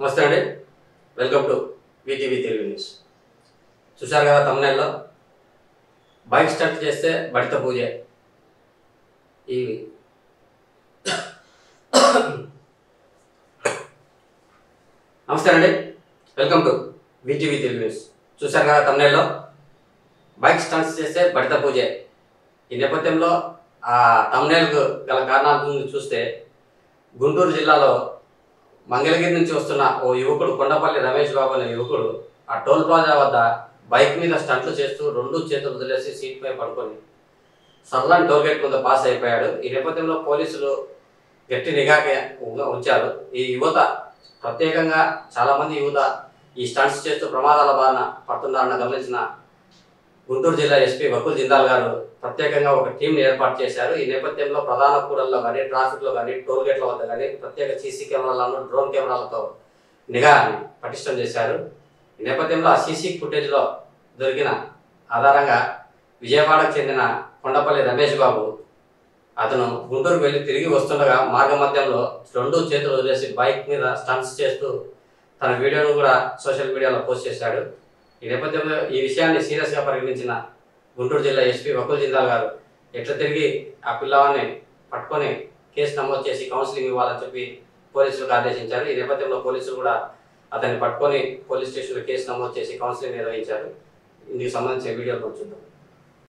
నమస్తే అండి, welcome to VTV Telugu news. చూశారు కదా తమ్ముళ్ళలో, బైక్ స్టార్ట్ చేస్తే బడిత పూజ. ఈ నమస్తే అండి, welcome to VTV Telugu news. చూశారు కదా తమ్ముళ్ళలో, బైక్ స్టార్ట్ చేస్తే బడిత పూజ. ఈ నేపథ్యంలో ఆ తమ్ముళ్ళకు గల కారణాలను చూస్తే గుంటూరు జిల్లాలో మంగళగిరి నుంచి వస్తున్న ఓ యువకుడు, కొండపల్లి రమేష్ బాబు అనే యువకుడు, ఆ టోల్ ప్లాజా వద్ద బైక్ మీద స్టంట్లు చేస్తూ రెండు చేతులు వదిలేసి సీట్ పై పడుకొని సర్లాన్ టోల్ గేట్ ముందు పాస్ అయిపోయాడు. ఈ నేపథ్యంలో పోలీసులు గట్టి నిఘాకే ఉంచారు. ఈ యువత ప్రత్యేకంగా చాలా మంది యువత ఈ స్టంట్స్ చేస్తూ ప్రమాదాల బారిన పడుతున్నారన్న గమనించిన గుంటూరు జిల్లా ఎస్పీ వకుల్ జిందాల్ గారు ప్రత్యేకంగా ఒక టీంని ఏర్పాటు చేశారు. ఈ నేపథ్యంలో ప్రధాన కూడల్లో కానీ, ట్రాఫిక్లో కానీ, టోల్ గేట్ల వద్ద కానీ ప్రత్యేక సీసీ కెమెరాలను, డ్రోన్ కెమెరాలతో నిఘాని పటిష్టం చేశారు. ఈ నేపథ్యంలో ఆ సీసీ ఫుటేజ్లో దొరికిన ఆధారంగా విజయవాడకు చెందిన కొండపల్లి రమేష్ బాబు అతను గుంటూరుకు వెళ్ళి తిరిగి వస్తుండగా మార్గ మధ్యంలో రెండు చేతులు వదిలేసి బైక్ మీద స్టంట్స్ చేస్తూ తన వీడియోను కూడా సోషల్ మీడియాలో పోస్ట్ చేశాడు. ఈ నేపథ్యంలో ఈ విషయాన్ని సీరియస్గా పరిగణించిన గుంటూరు జిల్లా ఎస్పీ వకుల్ జిందాల్ గారు ఎట్లా తిరిగి ఆ పిల్లవాడిని పట్టుకొని కేసు నమోదు చేసి కౌన్సిలింగ్ ఇవ్వాలని చెప్పి పోలీసులకు ఆదేశించారు. ఈ నేపథ్యంలో పోలీసులు కూడా అతన్ని పట్టుకొని పోలీస్ స్టేషన్లో కేసు నమోదు చేసి కౌన్సిలింగ్ నిర్వహించారు. ఇందుకు సంబంధించిన వీడియో చూద్దాం.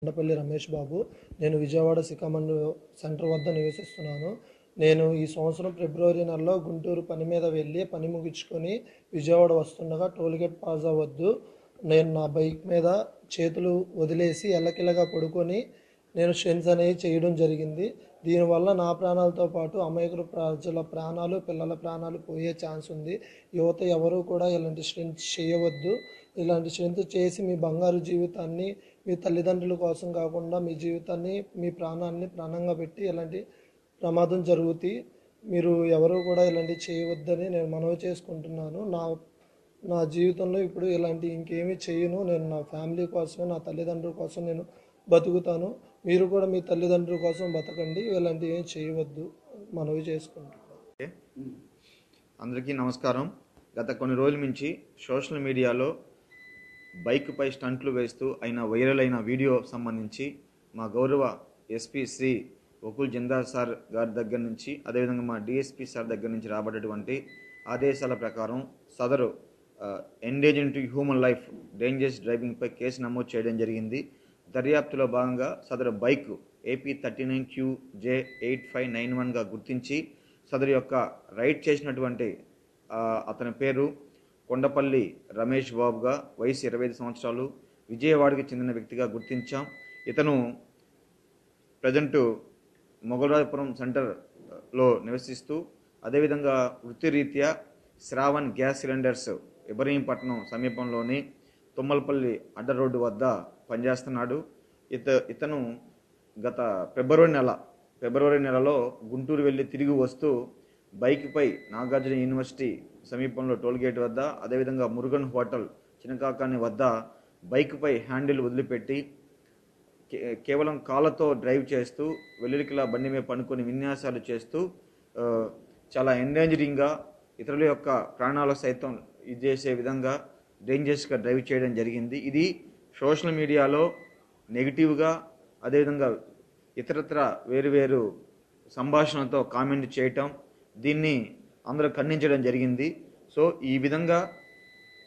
కొండపల్లి రమేష్ బాబు, నేను విజయవాడ సికామండ్ సెంటర్ వద్ద నివసిస్తున్నాను. నేను ఈ సంవత్సరం ఫిబ్రవరి నెలలో గుంటూరు పని మీద వెళ్ళి పని ముగించుకొని విజయవాడ వస్తుండగా టోల్గేట్ ప్లాజా వద్దు నేను నా బైక్ మీద చేతులు వదిలేసి ఎల్లకిల్లగా పడుకొని నేను స్టంట్స్ అనేవి చేయడం జరిగింది. దీనివల్ల నా ప్రాణాలతో పాటు అమాయకుల ప్రజల ప్రాణాలు, పిల్లల ప్రాణాలు పోయే ఛాన్స్ ఉంది. యువత ఎవరూ కూడా ఇలాంటి స్టంట్స్ చేయవద్దు. ఇలాంటి స్టంట్స్ చేసి మీ బంగారు జీవితాన్ని, మీ తల్లిదండ్రుల కోసం కాకుండా మీ జీవితాన్ని, మీ ప్రాణాన్ని ప్రాణంగా పెట్టి ఇలాంటి ప్రమాదం జరుగుతాయి. మీరు ఎవరు కూడా ఇలాంటివి చేయవద్దని నేను మనవి చేసుకుంటున్నాను. నా జీవితంలో ఇప్పుడు ఇలాంటి ఇంకేమీ చేయను. నేను నా ఫ్యామిలీ కోసమే, నా తల్లిదండ్రుల కోసం నేను బతుకుతాను. మీరు కూడా మీ తల్లిదండ్రుల కోసం బతకండి, ఇలాంటివి ఏం చేయవద్దు మనవి చేసుకుంటున్నాను. అందరికీ నమస్కారం. గత కొన్ని రోజుల నుంచి సోషల్ మీడియాలో బైక్పై స్టంట్లు వేస్తూ వైరల్ అయిన వీడియో సంబంధించి మా గౌరవ ఎస్పీ శ్రీ వకుల్ జిందాల్ సార్ గారి దగ్గర నుంచి, అదేవిధంగా మా డిఎస్పీ సార్ దగ్గర నుంచి రాబడేటువంటి ఆదేశాల ప్రకారం సదరు endangering to human life dangerous డ్రైవింగ్పై కేసు నమోదు చేయడం జరిగింది. దర్యాప్తులో భాగంగా సదరు బైక్ AP 39QJ8591గా గుర్తించి సదరు యొక్క రైడ్ చేసినటువంటి అతని పేరు కొండపల్లి రమేష్ బాబుగా, వయసు 25 సంవత్సరాలు, విజయవాడకి చెందిన వ్యక్తిగా గుర్తించాం. ఇతను ప్రజెంటు మొగల్రాజపురం సెంటర్లో నివసిస్తూ అదేవిధంగా వృత్తిరీత్యా శ్రావణ్ గ్యాస్ సిలిండర్స్ ఇబ్రహీంపట్నం సమీపంలోని తుమ్మలపల్లి అడ్డ రోడ్డు వద్ద పనిచేస్తున్నాడు. ఇతను గత ఫిబ్రవరి నెలలో గుంటూరు వెళ్ళి తిరిగి వస్తూ బైక్పై నాగార్జున యూనివర్సిటీ సమీపంలో టోల్గేట్ వద్ద, అదేవిధంగా మురుగన్ హోటల్ చినకాకాని వద్ద బైక్పై హ్యాండిల్ వదిలిపెట్టి కేవలం కాళ్ళతో డ్రైవ్ చేస్తూ వెల్లురికిలా బండి మీద పనుకొని విన్యాసాలు చేస్తూ చాలా ఎండేంజరింగ్గా ఇతరుల యొక్క ప్రాణాలు సైతం ఇది చేసే విధంగా డేంజరస్గా డ్రైవ్ చేయడం జరిగింది. ఇది సోషల్ మీడియాలో నెగిటివ్గా, అదేవిధంగా ఇతరత్ర వేరు సంభాషణతో కామెంట్ చేయటం, దీన్ని అందరూ ఖండించడం జరిగింది. సో ఈ విధంగా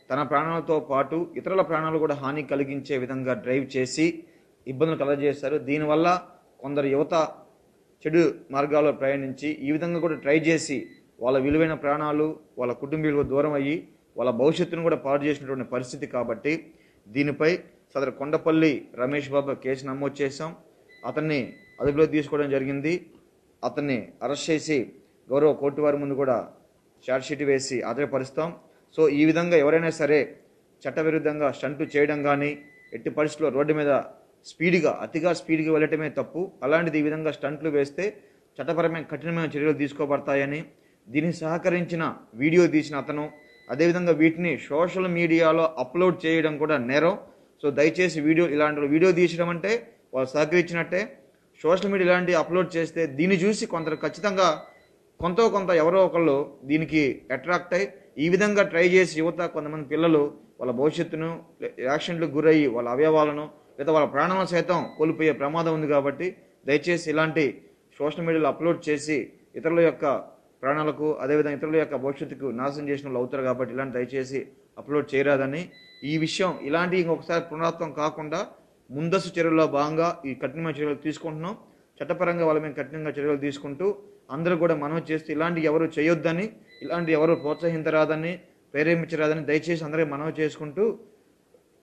తన ప్రాణాలతో పాటు ఇతరుల ప్రాణాలు కూడా హాని కలిగించే విధంగా డ్రైవ్ చేసి ఇబ్బందులు కలగజేశారు. దీనివల్ల కొందరు యువత చెడు మార్గాల్లో ప్రయాణించి ఈ విధంగా కూడా ట్రై చేసి వాళ్ళ విలువైన ప్రాణాలు, వాళ్ళ కుటుంబీకులకు దూరం అయ్యి వాళ్ళ భవిష్యత్తును కూడా పాడు చేసినటువంటి పరిస్థితి. కాబట్టి దీనిపై సదరు కొండపల్లి రమేష్ బాబు కేసు నమోదు చేశాం. అతన్ని అదుపులో తీసుకోవడం జరిగింది. అతన్ని అరెస్ట్ చేసి గౌరవ కోర్టు వారి ముందు కూడా ఛార్జ్షీట్ వేసి ఆధారపరుస్తాం. సో ఈ విధంగా ఎవరైనా సరే చట్టవిరుద్ధంగా స్టంట్లు చేయడం కానీ, ఎట్టి పరిస్థితుల్లో రోడ్డు మీద అతిగా స్పీడ్గా వెళ్ళటమే తప్పు. అలాంటిది ఈ విధంగా స్టంట్లు వేస్తే చట్టపరమైన కఠినమైన చర్యలు తీసుకోబడతాయని, దీన్ని సహకరించిన వీడియో తీసిన అతను, అదేవిధంగా వీటిని సోషల్ మీడియాలో అప్లోడ్ చేయడం కూడా నేరం. సో దయచేసి ఇలాంటి వీడియో తీసడం అంటే వాళ్ళు సహకరించినట్టే. సోషల్ మీడియా ఇలాంటి అప్లోడ్ చేస్తే దీన్ని చూసి కొంత ఎవరో ఒకళ్ళు దీనికి అట్రాక్ట్ అయ్యి ఈ విధంగా ట్రై చేసి యువత కొంతమంది పిల్లలు వాళ్ళ భవిష్యత్తును యాక్సిడెంట్లకు గురయ్యి వాళ్ళ అవయవాలను లేదా వాళ్ళ ప్రాణాలను సైతం కోల్పోయే ప్రమాదం ఉంది. కాబట్టి దయచేసి ఇలాంటి సోషల్ మీడియాలో అప్లోడ్ చేసి ఇతరుల యొక్క ప్రాణాలకు అదేవిధంగా ఇతరుల యొక్క భవిష్యత్తుకు నాశనం చేసిన వాళ్ళు అవుతారు. కాబట్టి ఇలాంటి దయచేసి అప్లోడ్ చేయరాదని, ఈ విషయం ఇలాంటి ఇంకొకసారి పునరావృతం కాకుండా ముందస్తు చర్యల్లో భాగంగా ఈ కఠినమైన చర్యలు తీసుకుంటున్నాం. చట్టపరంగా వాళ్ళ మీద కఠినంగా చర్యలు తీసుకుంటూ అందరూ కూడా మనవి చేస్తూ ఇలాంటి ఎవరు చేయొద్దని, ఇలాంటి ఎవరు ప్రోత్సహించరాదని, ప్రేరేపించరాదని దయచేసి అందరికీ మనవి చేసుకుంటూ